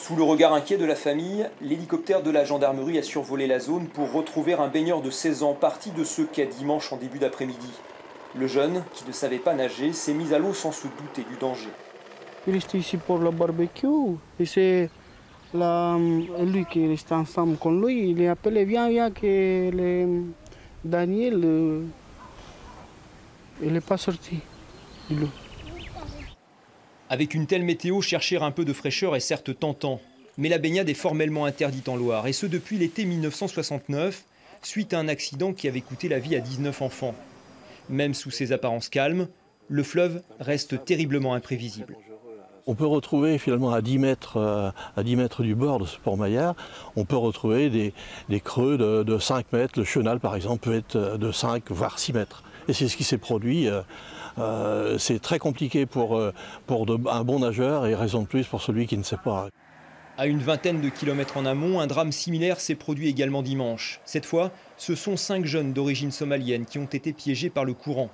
Sous le regard inquiet de la famille, l'hélicoptère de la gendarmerie a survolé la zone pour retrouver un baigneur de 16 ans parti de ce quai dimanche en début d'après-midi. Le jeune, qui ne savait pas nager, s'est mis à l'eau sans se douter du danger. Il était ici pour le barbecue et c'est lui qui restait ensemble avec lui. Il est appelé, viens, que Daniel, il n'est pas sorti de l'eau. Avec une telle météo, chercher un peu de fraîcheur est certes tentant. Mais la baignade est formellement interdite en Loire, et ce depuis l'été 1969, suite à un accident qui avait coûté la vie à 19 enfants. Même sous ses apparences calmes, le fleuve reste terriblement imprévisible. On peut retrouver finalement à 10 mètres du bord de ce port Maillard, on peut retrouver des creux de 5 mètres. Le chenal par exemple peut être de 5 voire 6 mètres. Et c'est ce qui s'est produit. C'est très compliqué pour un bon nageur et raison de plus pour celui qui ne sait pas. À une vingtaine de kilomètres en amont, un drame similaire s'est produit également dimanche. Cette fois, ce sont 5 jeunes d'origine somalienne qui ont été piégés par le courant.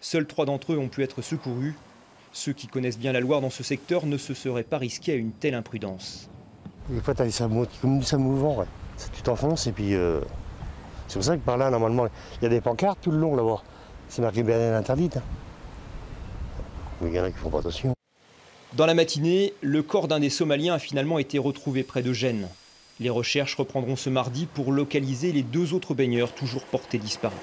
Seuls 3 d'entre eux ont pu être secourus. Ceux qui connaissent bien la Loire dans ce secteur ne se seraient pas risqués à une telle imprudence. Des fois, tu as des sables mouvants, ouais. Tu t'enfonces et puis c'est pour ça que par là, normalement, il y a des pancartes tout le long là-bas. C'est marqué baignade interdite. Hein. Mais il y en a qui font pas attention. Dans la matinée, le corps d'un des Somaliens a finalement été retrouvé près de Gênes. Les recherches reprendront ce mardi pour localiser les 2 autres baigneurs toujours portés disparus.